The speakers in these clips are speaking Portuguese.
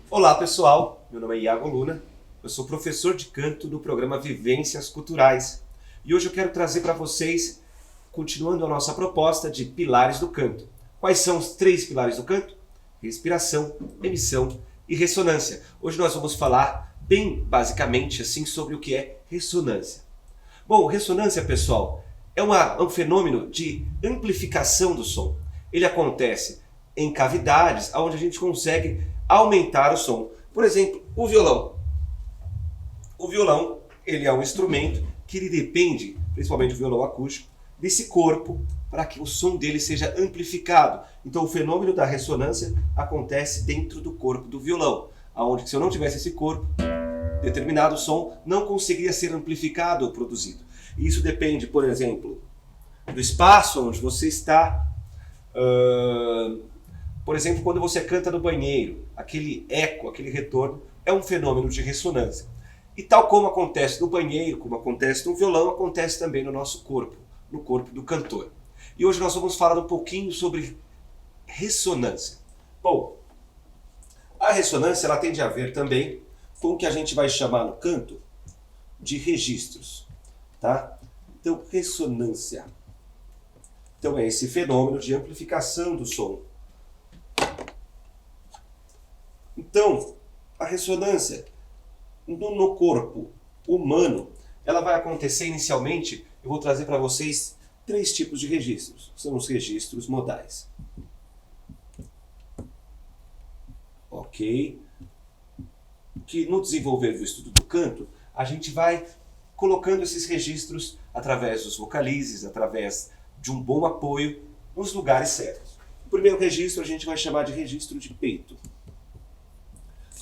Olá pessoal, meu nome é Iago Luna, eu sou professor de canto do programa Vivências Culturais e hoje eu quero trazer para vocês, continuando a nossa proposta de pilares do canto. Quais são os 3 pilares do canto? Respiração, emissão e ressonância. Hoje nós vamos falar bem basicamente assim sobre o que é ressonância. Bom, ressonância, pessoal, é um fenômeno de amplificação do som. Ele acontece em cavidades onde a gente consegue aumentar o som. Por exemplo, o violão. O violão, ele é um instrumento que ele depende, principalmente o violão acústico, desse corpo para que o som dele seja amplificado. Então o fenômeno da ressonância acontece dentro do corpo do violão, aonde se eu não tivesse esse corpo, determinado som não conseguiria ser amplificado ou produzido. E isso depende, por exemplo, do espaço onde você está. Por exemplo, quando você canta no banheiro, aquele eco, aquele retorno, é um fenômeno de ressonância. E tal como acontece no banheiro, como acontece no violão, acontece também no nosso corpo, no corpo do cantor. E hoje nós vamos falar um pouquinho sobre ressonância. Bom, a ressonância ela tem a ver também com o que a gente vai chamar no canto de registros, tá? Então, ressonância. Então é esse fenômeno de amplificação do som. Então, a ressonância no corpo humano, ela vai acontecer inicialmente, eu vou trazer para vocês 3 tipos de registros. São os registros modais. Ok? Que no desenvolver do estudo do canto, a gente vai colocando esses registros através dos vocalizes, através de um bom apoio nos lugares certos. O primeiro registro a gente vai chamar de registro de peito,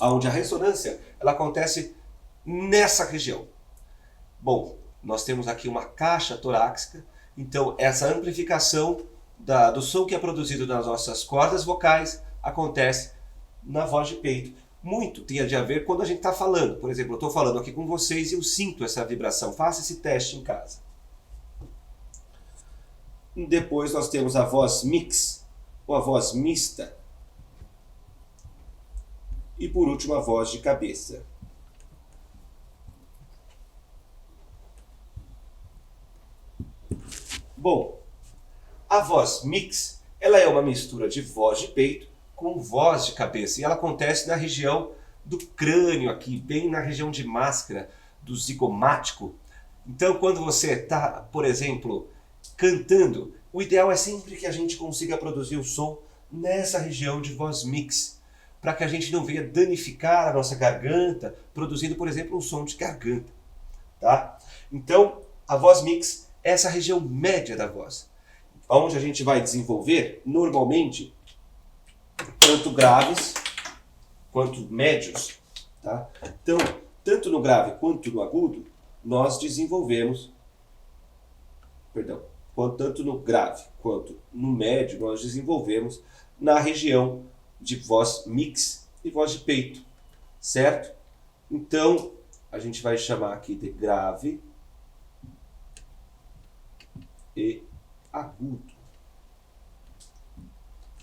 onde a ressonância ela acontece nessa região. Bom, nós temos aqui uma caixa torácica, então essa amplificação do som que é produzido nas nossas cordas vocais acontece na voz de peito. Muito tem a ver quando a gente está falando. Por exemplo, eu estou falando aqui com vocês e eu sinto essa vibração. Faça esse teste em casa. Depois nós temos a voz mix, ou a voz mista. E por último, a voz de cabeça. Bom, a voz mix, ela é uma mistura de voz de peito com voz de cabeça. E ela acontece na região do crânio aqui, bem na região de máscara, do zigomático. Então, quando você está, por exemplo, cantando, o ideal é sempre que a gente consiga produzir o som nessa região de voz mix, para que a gente não venha danificar a nossa garganta, produzindo, por exemplo, um som de garganta. Tá? Então, a voz mix é essa região média da voz, onde a gente vai desenvolver, normalmente, tanto graves quanto médios. Tá? Então, tanto no grave quanto no agudo, nós desenvolvemos, tanto no grave quanto no médio, nós desenvolvemos na região de voz mix e voz de peito, certo? Então, a gente vai chamar aqui de grave e agudo.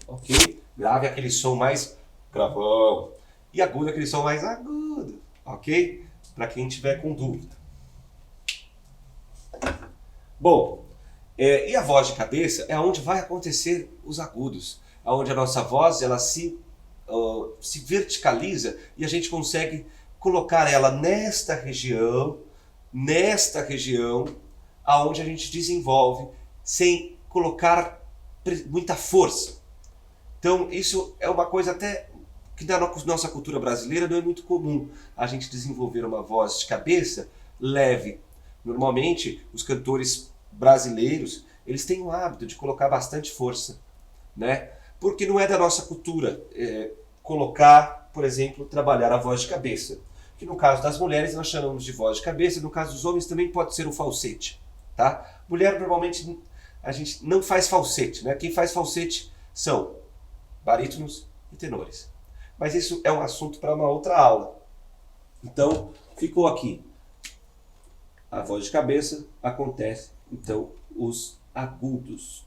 Ok? Grave é aquele som mais gravão e agudo é aquele som mais agudo, ok? Para quem tiver com dúvida. Bom, e a voz de cabeça é onde vai acontecer os agudos, onde a nossa voz ela se verticaliza e a gente consegue colocar ela nesta região, aonde a gente desenvolve sem colocar muita força. Então isso é uma coisa até que na nossa cultura brasileira não é muito comum, a gente desenvolver uma voz de cabeça leve. Normalmente os cantores brasileiros, eles têm o hábito de colocar bastante força, né? Porque não é da nossa cultura colocar, por exemplo, trabalhar a voz de cabeça. Que no caso das mulheres nós chamamos de voz de cabeça, no caso dos homens também pode ser o falsete. Tá? Mulher normalmente a gente não faz falsete, né? Quem faz falsete são barítonos e tenores. Mas isso é um assunto para uma outra aula. Então, ficou aqui. A voz de cabeça acontece, então, os agudos.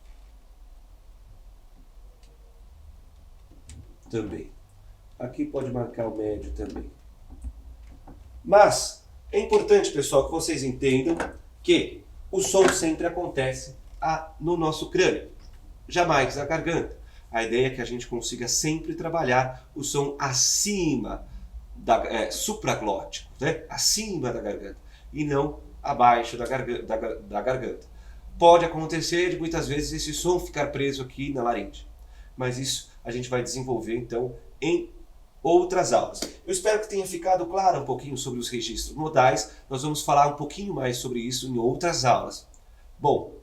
Também. Aqui pode marcar o médio também. Mas é importante, pessoal, que vocês entendam que o som sempre acontece no nosso crânio, jamais na garganta. A ideia é que a gente consiga sempre trabalhar o som acima, supraglótico, né? Acima da garganta, e não abaixo da garganta. Pode acontecer de muitas vezes esse som ficar preso aqui na laringe, mas isso a gente vai desenvolver então em outras aulas. Eu espero que tenha ficado claro um pouquinho sobre os registros modais. Nós vamos falar um pouquinho mais sobre isso em outras aulas. Bom,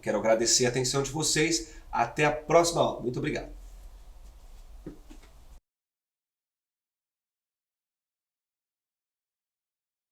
quero agradecer a atenção de vocês. Até a próxima aula. Muito obrigado.